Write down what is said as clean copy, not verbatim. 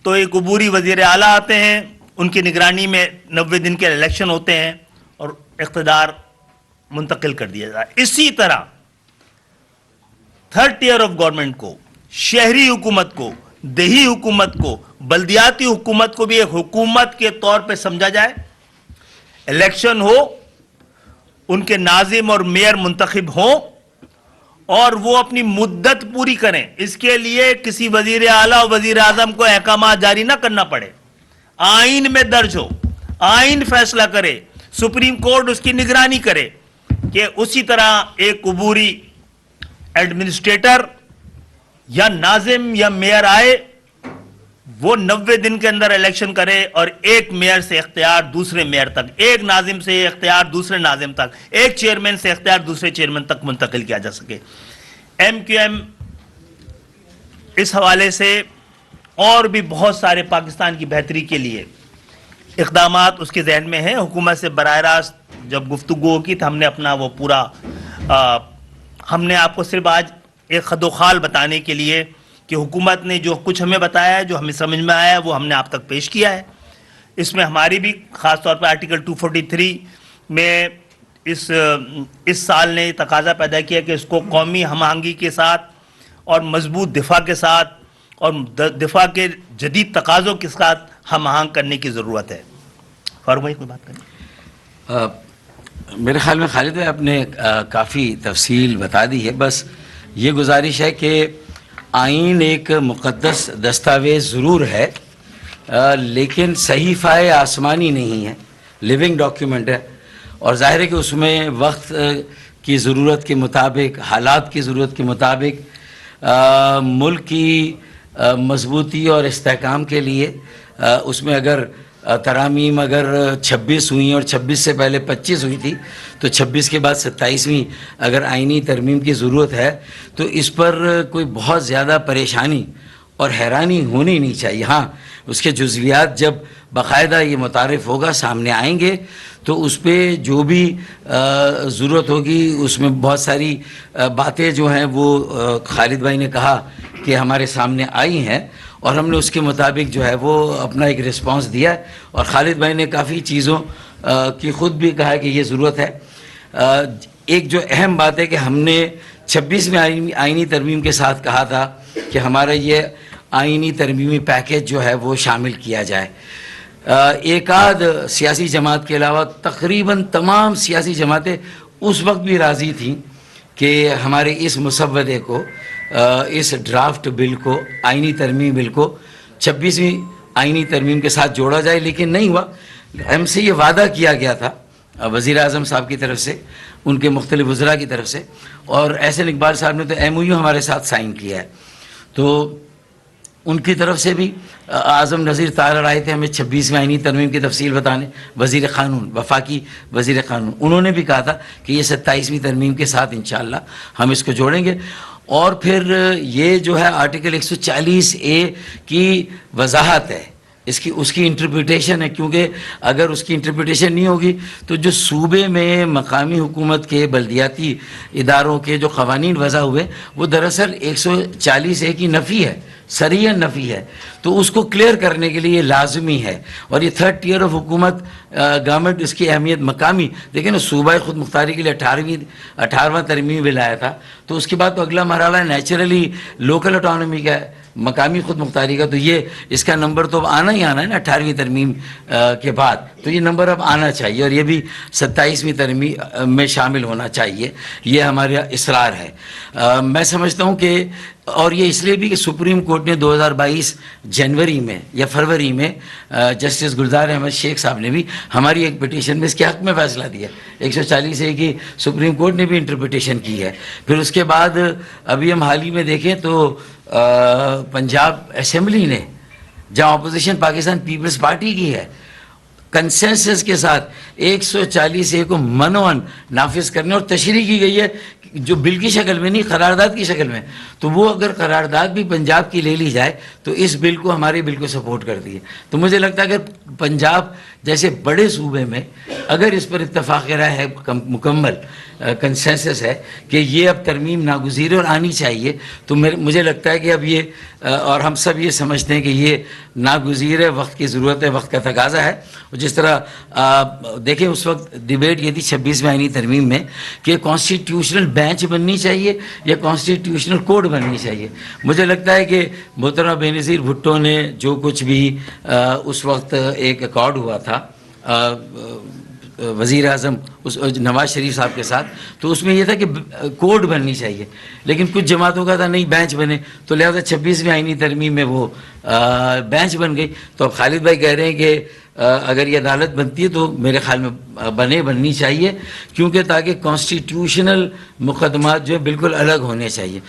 تو ایک عبوری وزیر اعلیٰ آتے ہیں، ان کی نگرانی میں 90 دن کے الیکشن ہوتے ہیں اور اقتدار منتقل کر دیا جاتا ہے. اسی طرح تھرڈ ٹیئر آف گورنمنٹ کو، شہری حکومت کو، دیہی حکومت کو، بلدیاتی حکومت کو بھی ایک حکومت کے طور پہ سمجھا جائے. الیکشن ہو، ان کے ناظم اور میئر منتخب ہوں اور وہ اپنی مدت پوری کریں. اس کے لیے کسی وزیر اعلیٰ اور وزیر اعظم کو احکامات جاری نہ کرنا پڑے. آئین میں درج ہو، آئین فیصلہ کرے، سپریم کورٹ اس کی نگرانی کرے کہ اسی طرح ایک عبوری ایڈمنسٹریٹر یا ناظم یا میئر آئے، وہ 90 دن کے اندر الیکشن کرے اور ایک میئر سے اختیار دوسرے میئر تک، ایک ناظم سے اختیار دوسرے ناظم تک، ایک چیئرمین سے اختیار دوسرے چیئرمین تک منتقل کیا جا سکے. ایم کیو ایم اس حوالے سے اور بھی بہت سارے پاکستان کی بہتری کے لیے اقدامات اس کے ذہن میں ہیں. حکومت سے براہ راست جب گفتگو کی تو ہم نے اپنا وہ پورا ہم نے آپ کو صرف آج ایک خد و خال بتانے کے لیے کہ حکومت نے جو کچھ ہمیں بتایا ہے، جو ہمیں سمجھ میں آیا ہے، وہ ہم نے آپ تک پیش کیا ہے. اس میں ہماری بھی خاص طور پہ آرٹیکل 243 میں اس سال نے تقاضا پیدا کیا کہ اس کو قومی ہم آہنگی کے ساتھ اور مضبوط دفاع کے ساتھ اور دفاع کے جدید تقاضوں کے ساتھ ہم آہنگ کرنے کی ضرورت ہے. فاروق بھائی کوئی بات کریں؟ میرے خیال میں خالد بھائی آپ نے کافی تفصیل بتا دی ہے. بس یہ گزارش ہے کہ آئین ایک مقدس دستاویز ضرور ہے، لیکن صحیفہ آسمانی نہیں ہے، لیونگ ڈاکیومنٹ ہے، اور ظاہر ہے کہ اس میں وقت کی ضرورت کے مطابق، حالات کی ضرورت کے مطابق ملک کی مضبوطی اور استحکام کے لیے اس میں اگر ترامیم اگر 26 ہوئیں اور 26 سے پہلے 25 ہوئی تھی تو 26 کے بعد 27ویں اگر آئینی ترمیم کی ضرورت ہے تو اس پر کوئی بہت زیادہ پریشانی اور حیرانی ہونی نہیں چاہیے. ہاں اس کے جزویات جب باقاعدہ یہ متعارف ہوگا، سامنے آئیں گے، تو اس پہ جو بھی ضرورت ہوگی اس میں بہت ساری باتیں جو ہیں وہ خالد بھائی نے کہا کہ ہمارے سامنے آئی ہیں اور ہم نے اس کے مطابق جو ہے وہ اپنا ایک رسپانس دیا ہے. اور خالد بھائی نے کافی چیزوں کی خود بھی کہا کہ یہ ضرورت ہے. ایک جو اہم بات ہے کہ ہم نے 26ویں آئینی ترمیم کے ساتھ کہا تھا کہ ہمارا یہ آئینی ترمیمی پیکیج جو ہے وہ شامل کیا جائے. ایک آدھ سیاسی جماعت کے علاوہ تقریباً تمام سیاسی جماعتیں اس وقت بھی راضی تھیں کہ ہمارے اس مسودے کو، اس ڈرافٹ بل کو، آئینی ترمیم بل کو 26ویں آئینی ترمیم کے ساتھ جوڑا جائے، لیکن نہیں ہوا. ہم سے یہ وعدہ کیا گیا تھا وزیر اعظم صاحب کی طرف سے، ان کے مختلف وزراء کی طرف سے، اور احسن اقبال صاحب نے تو MOU ہمارے ساتھ سائن کیا ہے. تو ان کی طرف سے بھی اعظم نذیر طاہر آئے تھے ہمیں 26ویں آئینی ترمیم کی تفصیل بتانے، وزیر قانون، وفاقی وزیر قانون، انہوں نے بھی کہا تھا کہ یہ 27ویں ترمیم کے ساتھ انشاءاللہ ہم اس کو جوڑیں گے. اور پھر یہ جو ہے آرٹیکل 140A کی وضاحت ہے، اس کی انٹرپریٹیشن ہے، کیونکہ اگر اس کی انٹرپریٹیشن نہیں ہوگی تو جو صوبے میں مقامی حکومت کے بلدیاتی اداروں کے جو قوانین وضع ہوئے وہ دراصل 140A کی نفی ہے، صریحاً نفی ہے. تو اس کو کلیئر کرنے کے لیے لازمی ہے. اور یہ تھرڈ ٹیئر آف حکومت گورنمنٹ، اس کی اہمیت مقامی، دیکھیں نا، صوبائی خود مختاری کے لیے 18واں ترمیم بل آیا تھا، تو اس کے بعد تو اگلا مرحلہ نیچرلی لوکل اٹانومی کا ہے، مقامی خود مختاری کا. تو یہ اس کا نمبر تو اب آنا ہی آنا ہے نا 18ویں ترمیم کے بعد، تو یہ نمبر اب آنا چاہیے اور یہ بھی 27ویں ترمیم میں شامل ہونا چاہیے. یہ ہمارا اصرار ہے. میں سمجھتا ہوں کہ، اور یہ اس لیے بھی کہ سپریم کورٹ نے 2022 جنوری میں یا فروری میں جسٹس گلزار احمد شیخ صاحب نے بھی ہماری ایک پٹیشن میں اس کے حق میں فیصلہ دیا. 140A کی سپریم کورٹ نے بھی انٹرپریٹیشن کی ہے. پھر اس کے بعد ابھی ہم حال ہی میں دیکھیں تو پنجاب اسمبلی نے، جہاں اپوزیشن پاکستان پیپلز پارٹی کی ہے، کنسنسس کے ساتھ 140A کو منوان نافذ کرنے اور تشریح کی گئی ہے، جو بل کی شکل میں نہیں، قرارداد کی شکل میں. تو وہ اگر قرارداد بھی پنجاب کی لے لی جائے تو اس بل کو، ہمارے بل کو سپورٹ کرتی ہے. تو مجھے لگتا ہے کہ پنجاب جیسے بڑے صوبے میں اگر اس پر اتفاق رائے ہے مکمل کنسنسس ہے کہ یہ اب ترمیم ناگزیر اور آنی چاہیے. تو مجھے لگتا ہے کہ اب یہ اور ہم سب یہ سمجھتے ہیں کہ یہ ناگزیر ہے, وقت کی ضرورت ہے, وقت کا تقاضا ہے. اور جس طرح دیکھیں اس وقت ڈیبیٹ یہ تھی 26ویں آئینی ترمیم میں کہ کانسٹیٹیوشنل بینچ بننی چاہیے یا کانسٹیٹیوشنل کوڈ بننی چاہیے. مجھے لگتا ہے کہ محترمہ بے نظیر بھٹو نے جو کچھ بھی اس وقت ایک ایکارڈ ہوا تھا وزیر اعظم نواز شریف صاحب کے ساتھ, تو اس میں یہ تھا کہ کوڈ بننی چاہیے, لیکن کچھ جماعتوں کا تھا نہیں بینچ بنے, تو لہٰذا 26ویں آئینی ترمیم میں وہ بینچ بن گئی. تو اب خالد بھائی کہہ رہے ہیں کہ اگر یہ عدالت بنتی ہے تو میرے خیال میں بننی چاہیے, کیونکہ تاکہ کانسٹیٹیوشنل مقدمات جو ہے بالکل الگ ہونے چاہیے.